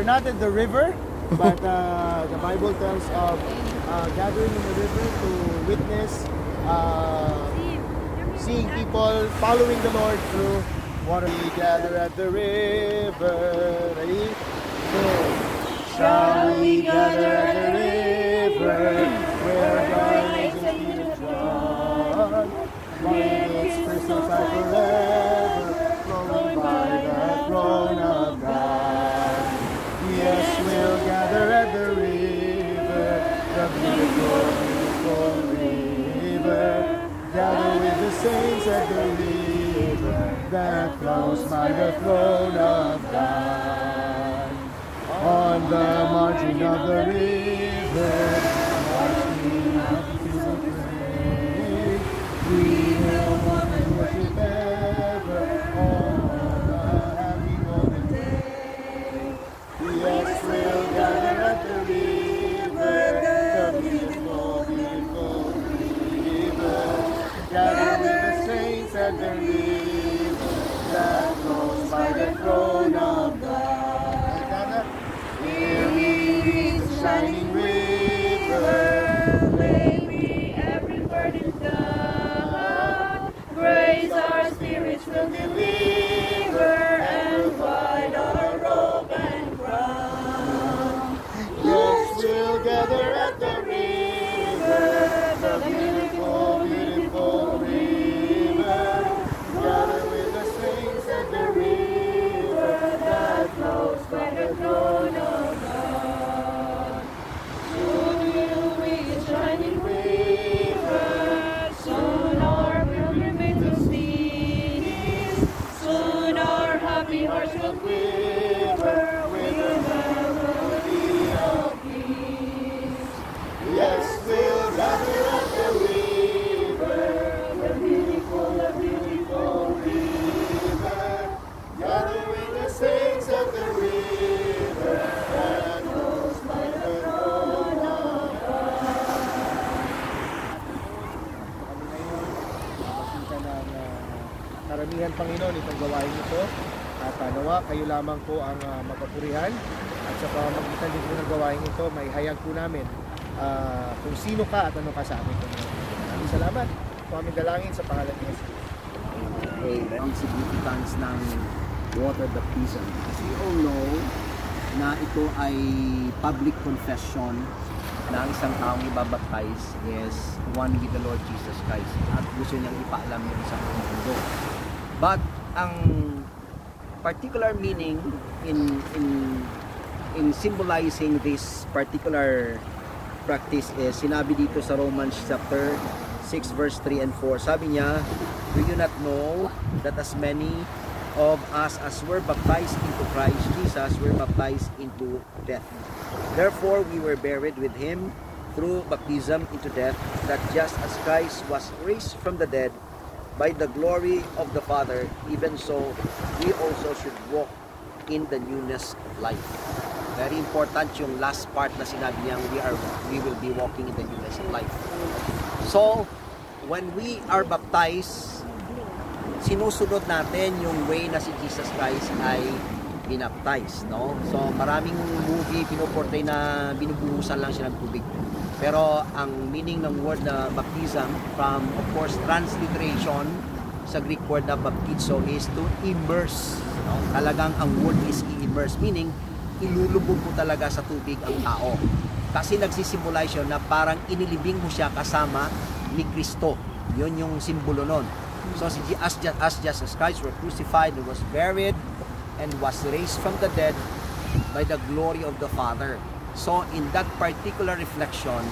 we're not at the river, but the Bible tells of gathering in the river to witness, seeing people following the Lord through water. We gather at the river. Ready? Shall we gather at the river where God is in John? By its crystal side forever, flowing by the throne of God. Yes, we'll gather at the river, the beautiful, beautiful river. Gather with the saints at the river that flows by the throne of God. On the margin of the river, marching up to the grave, we will walk and worship ever on the happy golden day. Yes, we'll gather at the river, the beautiful, beautiful river. Gather with the saints at the river that flows by the throne of God. Here we reach the shining river, lay we every burden down. Grace our spirits will deliver, and white our robe and crown. Yes, we'll gather at the river, the beautiful, beautiful river. Gather with the saints at the river that flows by the throne of God. Soon we'll reach the shining river, soon our pilgrimage will cease, soon our happy hearts will quiver with the melody of peace. Yes, we'll gather at the river, the beautiful river. Gather with the saints at the river that flows by the throne of God. Kami ngayon, nakakita ng karamihan, Panginoon, itong gawain ito. At nawa, kayo lamang po ang mapapurihan. At sa pamamagitan din po ng gawain ito, may hayag po namin kung sino ka at ano ka sa amin. Maraming salamat. Ito aming dalangin sa pangalan ni Jesus. Ang significance ng water baptism. As we all know, na ito ay public confession na ang isang taong ibabaptize is one with the Lord Jesus Christ at gusto niyang ipaalam yun sa mundo. But ang particular meaning in symbolizing this particular practice is sinabi dito sa Romans chapter 6 verse 3 and 4. Sabi niya, do you not know that as many of us as were baptized into Christ Jesus were baptized into death? Therefore we were buried with him through baptism into death, that just as Christ was raised from the dead by the glory of the Father, even so we also should walk in the newness of life. Very important yung last part na sinabi niyang we will be walking in the newness of life. So when we are baptized, sinusunod natin yung way na si Jesus Christ ay binaptize, no? So maraming movie pinoportray na binubuhusan lang siya ng tubig. Pero ang meaning ng word na baptism, from of course transliteration sa Greek word na baptizo is to immerse, no? Talagang ang word is i-immerse, meaning ilulubog mo talaga sa tubig ang tao. Kasi nagsisimbolize yun na parang inilibing mo siya kasama ni Kristo. Yun yung simbolo nun. So as Jesus Christ were crucified and was buried and was raised from the dead by the glory of the Father. So in that particular reflection,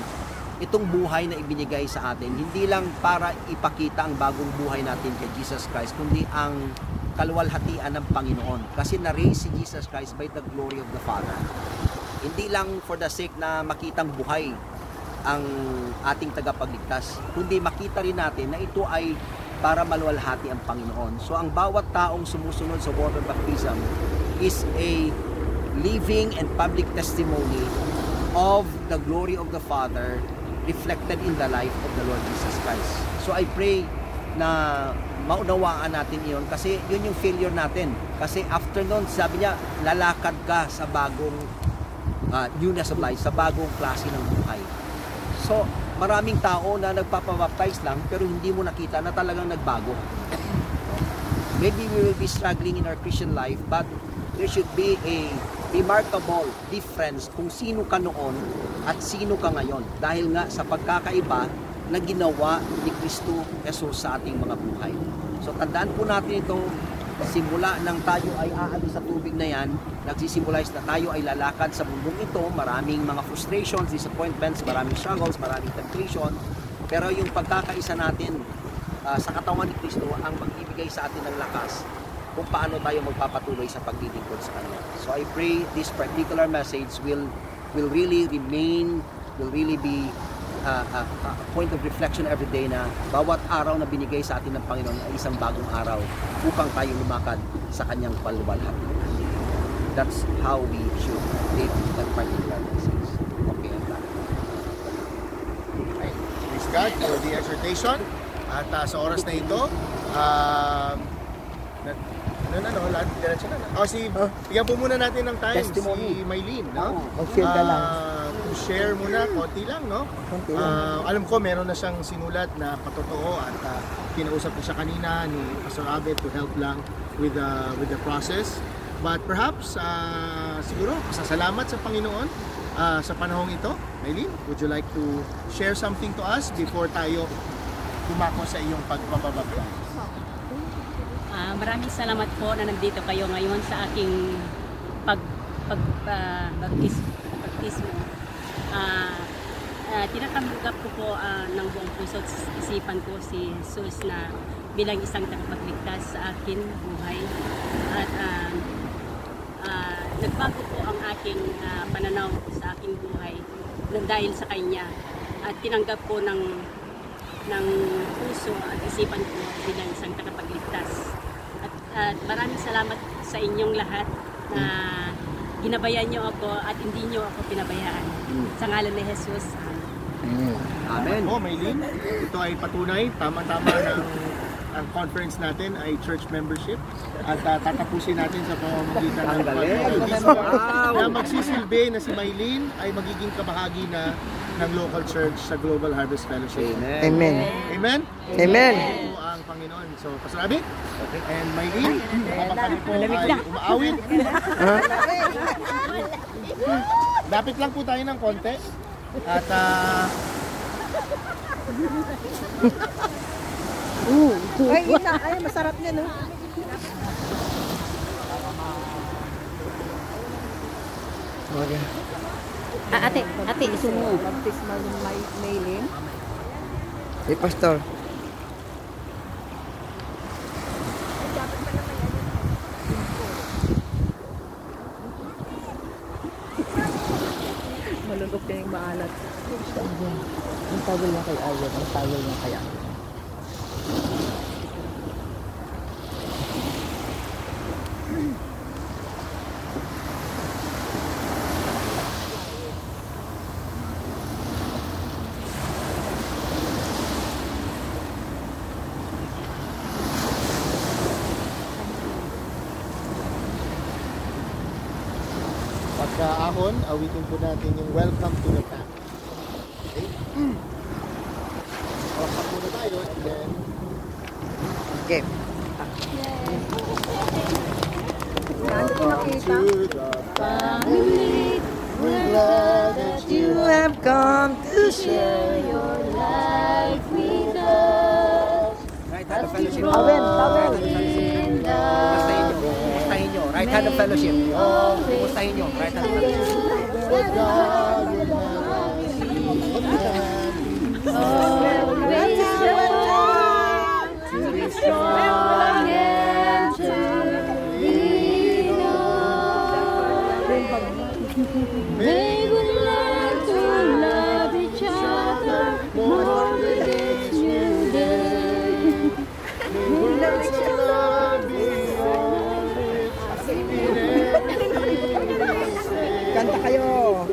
itong buhay na ibinigay sa atin, hindi lang para ipakita ang bagong buhay natin kay Jesus Christ, kundi ang kaluwalhatian ng Panginoon. Kasi na-raise si Jesus Christ by the glory of the Father. Hindi lang for the sake na makitang buhay ang ating tagapagligtas, kundi makita rin natin na ito ay para maluwalhati ang Panginoon. So ang bawat taong sumusunod sa water baptism is a living and public testimony of the glory of the Father reflected in the life of the Lord Jesus Christ. So I pray na maunawaan natin yun kasi yun yung failure natin. Kasi after nun, sabi niya, lalakad ka sa bagong newness of life, sa bagong klase ng buhay. So, maraming tao na nagpapabaptize lang pero hindi mo nakita na talagang nagbago. Maybe we will be struggling in our Christian life, but there should be a remarkable difference kung sino ka noon at sino ka ngayon. Dahil nga sa pagkakaiba na ginawa ni Kristo Jesus sa ating mga buhay. So tandaan po natin ito, simula nang tayo ay aalis sa tubig na yan, nagsisimulize na tayo ay lalakad sa mundong ito, maraming mga frustrations, disappointments, maraming struggles, maraming temptation, pero yung pagkakaisa natin sa katawan ni Kristo ang magbibigay sa atin ng lakas kung paano tayo magpapatuloy sa paglilingkod sa Kanya. So I pray this particular message will really remain, will really be a point of reflection every day na bawat araw na binigay sa atin ng Panginoon ay isang bagong araw upang tayo lumakad sa Kanyang paluwalhati. That's how we should live that particular message. Okay, Praise God for the exhortation. At sa oras na ito, bigyan po muna natin ng time Testimony. si Maylene, no? Mag-share ka lang. To share muna, konti lang, no? Konti lang. Alam ko, meron na siyang sinulat na patotoo at kinausap ko siya kanina ni Pastor Abet to help lang with the process. But perhaps, siguro, pasasalamat sa Panginoon sa panahong ito. Maylene, would you like to share something to us before tayo kumako sa iyong pagpapabaptize? Maraming salamat po na nandito kayo ngayon sa aking baptismo. Tinatanggap ko po ng buong puso at isipan ko si Jesus na bilang isang tagapagligtas sa akin buhay. At nagbago po ang aking pananaw sa aking buhay dahil sa Kanya. At tinanggap ko ng puso at isipan ko bilang isang tagapagligtas. At maraming salamat sa inyong lahat na ginabayan niyo ako at hindi niyo ako pinabayaan. Sa ngalan ni Jesus. Amen. Oh, Maylene, ito ay patunay, tama-tama ng ang conference natin ay church membership at tatapusin natin sa pamamagitan ng pag-baptismo na magsisilbi na si Maylene ay magiging kabahagi na ng local church sa Global Harvest Fellowship. Amen. Amen. Amen? Amen. Ito ang Panginoon. So, Pastor Abby and Maylene, habang kami po ay umaawit. Lapit lang po tayo ng konti. At Ay, ina, ay, masarap niya, no? okay. Ate, isumo. Baptismal ng Maylene. Si Pastor. Malunok niya yung maalat. Ang tawag niya kay Ayan, ang tawag niya kay Ayan. Pagkaahon, awitin po natin yung welcome to the family. Okay? Welcome muna tayo and then Okay. welcome to the family. We're glad that You have come to share your life with us. Right hand of fellowship. Amen, amen. Kumustahin nyo. Right hand of fellowship. Kumustahin nyo. Right hand of fellowship. But God will never leave To be strong and to lean on. May we learn to love each other more than you did. Words of love beyond which in everything we say. Kanta kayo.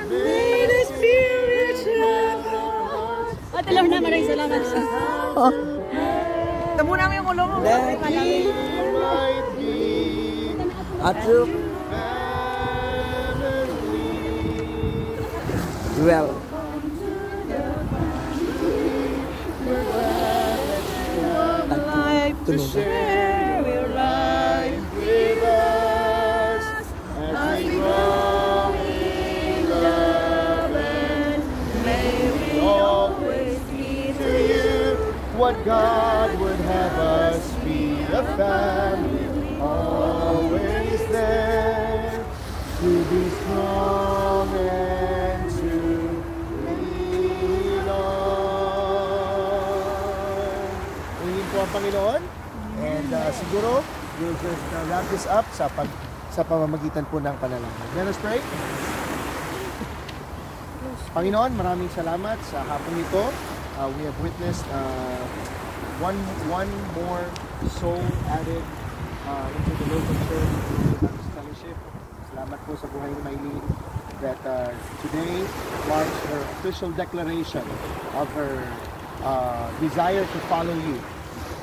May the Spirit help us. Ate Lorna, maraming salamat. Tamo namin yung ulo mo. At you, well, To share your life with us as we grow in love, and may we always be to you what God would have us be, a family always there to be strong and to lean on. Panginoon po ang Panginoon. And siguro, we'll just wrap this up sa pamamagitan po ng panalangin. Let us pray. Panginoon, maraming salamat sa hapong ito. We have witnessed one more soul added into the local church, into the Baptist Fellowship. Salamat po sa buhay ni Maylene that today marks her official declaration of her desire to follow you.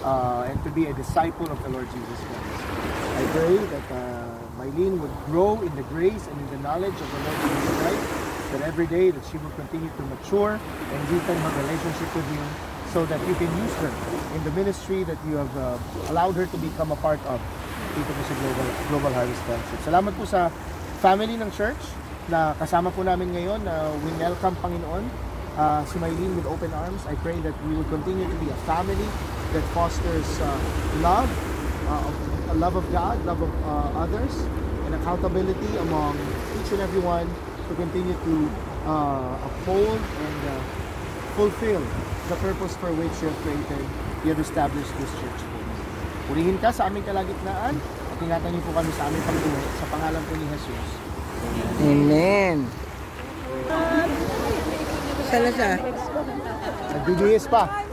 And to be a disciple of the Lord Jesus Christ. I pray that Maylene would grow in the grace and in the knowledge of the Lord Jesus Christ, that every day that she will continue to mature and deepen her relationship with you, so that you can use her in the ministry that you have allowed her to become a part of dito po sa Global Harvest Fellowship. Salamat po sa family ng church na kasama po namin ngayon na welcome Panginoon si Maylene with open arms. I pray that we will continue to be a family that fosters love, a love of God, love of others, and accountability among each and every one to continue to uphold and fulfill the purpose for which you have created, you have established this church. Purihin ka sa aming kalagitnaan at ingatan niyo po kami sa aming pagbuhay sa pangalan po ni Jesus. amen. Salasa. Nagbibihis pa.